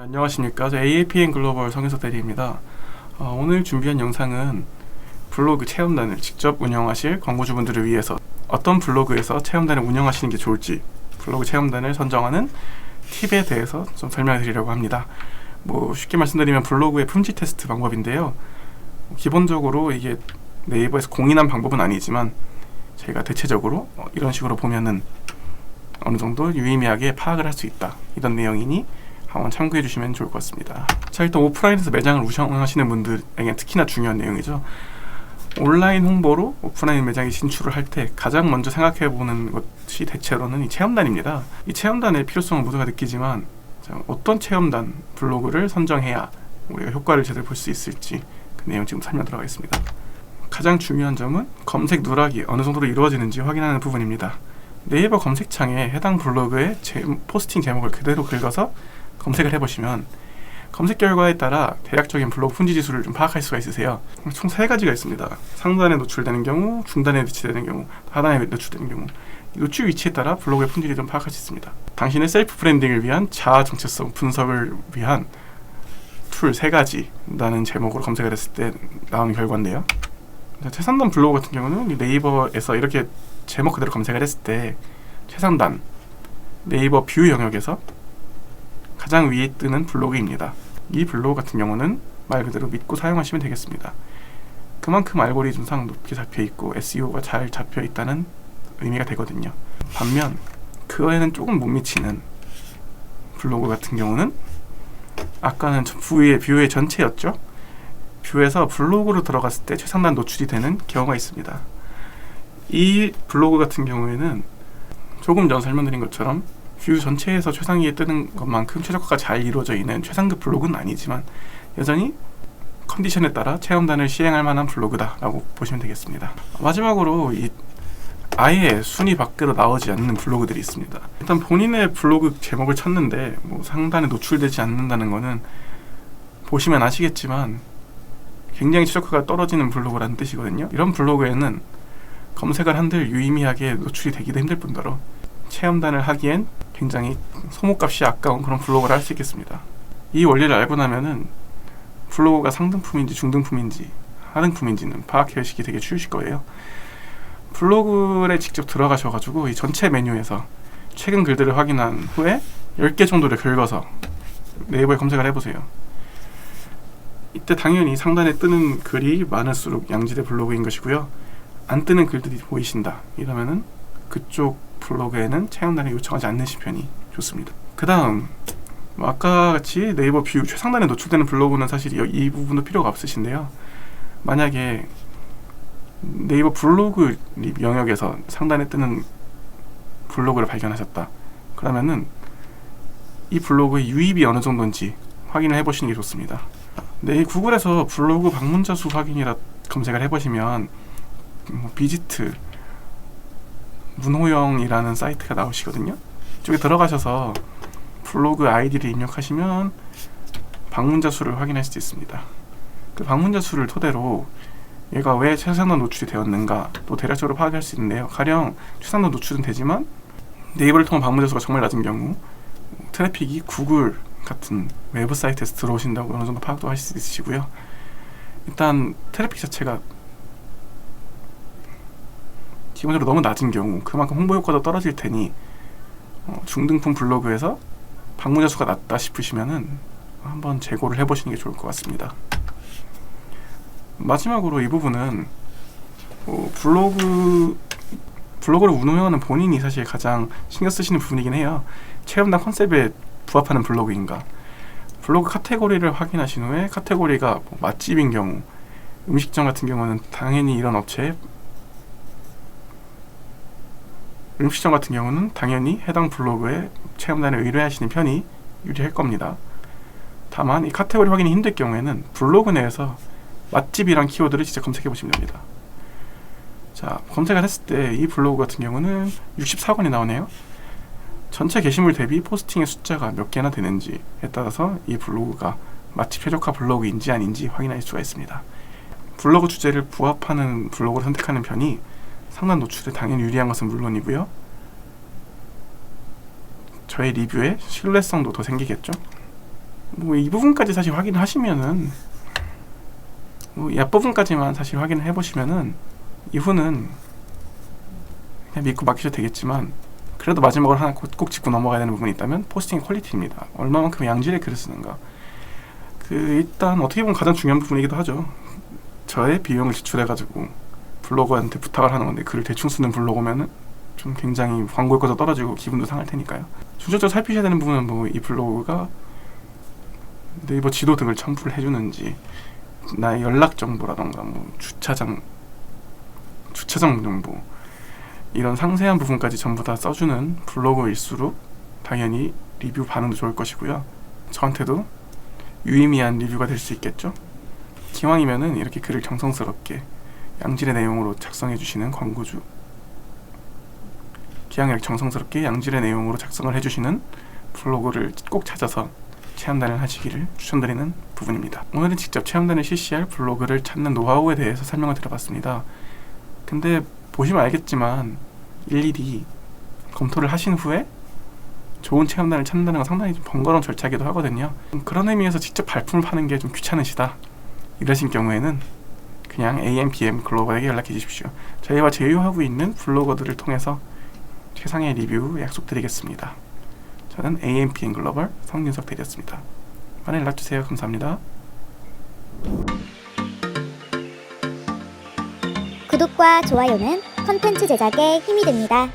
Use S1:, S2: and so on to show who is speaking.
S1: 안녕하십니까. 저 AAPN 글로벌 성윤석 대리입니다. 오늘 준비한 영상은 블로그 체험단을 직접 운영하실 광고주분들을 위해서 어떤 블로그에서 체험단을 운영하시는 게 좋을지, 블로그 체험단을 선정하는 팁에 대해서 좀 설명해 드리려고 합니다. 쉽게 말씀드리면 블로그의 품질 테스트 방법인데요. 기본적으로 이게 네이버에서 공인한 방법은 아니지만 저희가 대체적으로 이런 식으로 보면은 어느 정도 유의미하게 파악을 할 수 있다, 이런 내용이니 한번 참고해 주시면 좋을 것 같습니다. 자, 일단 오프라인에서 매장을 운영하시는 분들에게 특히나 중요한 내용이죠. 온라인 홍보로 오프라인 매장에 진출을 할 때 가장 먼저 생각해 보는 것이 대체로는 이 체험단입니다. 이 체험단의 필요성을 모두가 느끼지만, 어떤 체험단 블로그를 선정해야 우리가 효과를 제대로 볼 수 있을지 그 내용 지금 설명 들어가겠습니다. 가장 중요한 점은 검색 누락이 어느 정도로 이루어지는지 확인하는 부분입니다. 네이버 검색창에 해당 블로그의 포스팅 제목을 그대로 긁어서 검색을 해보시면 검색 결과에 따라 대략적인 블로그 품질 지수를 좀 파악할 수가 있으세요. 총 3가지가 있습니다. 상단에 노출되는 경우, 중단에 노출되는 경우, 하단에 노출되는 경우. 노출 위치에 따라 블로그의 품질을 좀 파악할 수 있습니다. 당신의 셀프 브랜딩을 위한 자아 정체성 분석을 위한 툴 3가지라는 제목으로 검색을 했을 때 나오는 결과인데요. 최상단 블로그 같은 경우는 네이버에서 이렇게 제목 그대로 검색을 했을 때 최상단 네이버 뷰 영역에서 가장 위에 뜨는 블로그입니다. 이 블로그 같은 경우는 말 그대로 믿고 사용하시면 되겠습니다. 그만큼 알고리즘상 높게 잡혀있고 SEO가 잘 잡혀있다는 의미가 되거든요. 반면 그거에는 조금 못 미치는 블로그 같은 경우는 아까는 뷰의 전체였죠. 뷰에서 블로그로 들어갔을 때 최상단 노출이 되는 경우가 있습니다. 이 블로그 같은 경우에는 조금 전 설명드린 것처럼 뷰 전체에서 최상위에 뜨는 것만큼 최적화가 잘 이루어져 있는 최상급 블로그는 아니지만 여전히 컨디션에 따라 체험단을 시행할 만한 블로그다 라고 보시면 되겠습니다. 마지막으로 아예 순위 밖으로 나오지 않는 블로그들이 있습니다. 일단 본인의 블로그 제목을 쳤는데 상단에 노출되지 않는다는 거는 보시면 아시겠지만 굉장히 최적화가 떨어지는 블로그라는 뜻이거든요. 이런 블로그에는 검색을 한들 유의미하게 노출이 되기도 힘들 뿐더러 체험단을 하기엔 굉장히 소모값이 아까운 그런 블로그를 할 수 있겠습니다. 이 원리를 알고 나면은 블로그가 상등품인지 중등품인지 하등품인지는 파악하시기 되게 쉬우실 거예요. 블로그에 직접 들어가셔가지고 이 전체 메뉴에서 최근 글들을 확인한 후에 10개 정도를 긁어서 네이버에 검색을 해보세요. 이때 당연히 상단에 뜨는 글이 많을수록 양질의 블로그인 것이고요. 안 뜨는 글들이 보이신다 이러면은 그쪽 블로그에는 체험단을 요청하지 않으신 편이 좋습니다. 그 다음 아까 같이 네이버 뷰 최상단에 노출되는 블로그는 사실 이 부분도 필요가 없으신데요. 만약에 네이버 블로그 영역에서 상단에 뜨는 블로그를 발견하셨다 그러면은 이 블로그의 유입이 어느 정도인지 확인을 해보시는 게 좋습니다. 구글에서 블로그 방문자 수 확인이라 검색을 해보시면 비지트 문호영이라는 사이트가 나오시거든요. 이쪽에 들어가셔서 블로그 아이디를 입력하시면 방문자 수를 확인할 수 있습니다. 그 방문자 수를 토대로 얘가 왜 최상단 노출이 되었는가 또 대략적으로 파악할 수 있는데요. 가령 최상단 노출은 되지만 네이버를 통한 방문자 수가 정말 낮은 경우 트래픽이 구글 같은 외부 사이트에서 들어오신다고 어느 정도 파악도 하실 수 있으시고요. 일단 트래픽 자체가 기본적으로 너무 낮은 경우 그만큼 홍보 효과도 떨어질 테니 중등품 블로그에서 방문자 수가 낮다 싶으시면은 한번 재고를 해보시는 게 좋을 것 같습니다. 마지막으로 이 부분은 블로그를 운영하는 본인이 사실 가장 신경 쓰시는 부분이긴 해요. 체험단 컨셉에 부합하는 블로그인가. 블로그 카테고리를 확인하신 후에 카테고리가 맛집인 경우, 음식점 같은 경우는 당연히 이런 업체에 음식점 같은 경우는 당연히 해당 블로그에 체험단을 의뢰하시는 편이 유리할 겁니다. 다만 이 카테고리 확인이 힘들 경우에는 블로그 내에서 맛집이란 키워드를 직접 검색해 보시면 됩니다. 자, 검색을 했을 때 이 블로그 같은 경우는 64건이 나오네요. 전체 게시물 대비 포스팅의 숫자가 몇 개나 되는지에 따라서 이 블로그가 맛집 최적화 블로그인지 아닌지 확인할 수가 있습니다. 블로그 주제를 부합하는 블로그를 선택하는 편이 상단 노출에 당연히 유리한 것은 물론이고요. 저의 리뷰에 신뢰성도 더 생기겠죠. 뭐 이 부분까지 사실 확인을 하시면은 뭐 이 앞부분까지만 사실 확인을 해보시면은 이후는 그냥 믿고 맡기셔도 되겠지만, 그래도 마지막으로 하나 꼭 짚고 넘어가야 되는 부분이 있다면 포스팅 퀄리티입니다. 얼마만큼 양질의 글을 쓰는가. 일단 어떻게 보면 가장 중요한 부분이기도 하죠. 저의 비용을 지출해가지고 블로거한테 부탁을 하는 건데 글을 대충 쓰는 블로거면은 좀 굉장히 광고 효과도 떨어지고 기분도 상할 테니까요. 중점적으로 살피셔야 되는 부분은 뭐 이 블로그가 네이버 지도 등을 첨부를 해주는지, 나의 연락 정보라던가 뭐 주차장 정보, 이런 상세한 부분까지 전부 다 써주는 블로그일수록 당연히 리뷰 반응도 좋을 것이고요. 저한테도 유의미한 리뷰가 될 수 있겠죠. 기왕이면은 이렇게 글을 정성스럽게 양질의 내용으로 작성해 주시는 광고주, 기왕 정성스럽게 양질의 내용으로 작성을 해주시는 블로그를 꼭 찾아서 체험단을 하시기를 추천드리는 부분입니다. 오늘은 직접 체험단을 실시할 블로그를 찾는 노하우에 대해서 설명을 드려봤습니다. 근데 보시면 알겠지만 일일이 검토를 하신 후에 좋은 체험단을 찾는다는 건 상당히 좀 번거로운 절차이기도 하거든요. 그런 의미에서 직접 발품을 파는 게 좀 귀찮으시다 이러신 경우에는 그냥 AMPM 글로벌에게 연락해 주십시오. 저희와 제휴하고 있는 블로거들을 통해서 최상의 리뷰 약속드리겠습니다. 저는 AMPM 글로벌 성윤석 대리였습니다. 많이 연락주세요. 감사합니다.
S2: 구독과 좋아요는 콘텐츠 제작에 힘이 됩니다.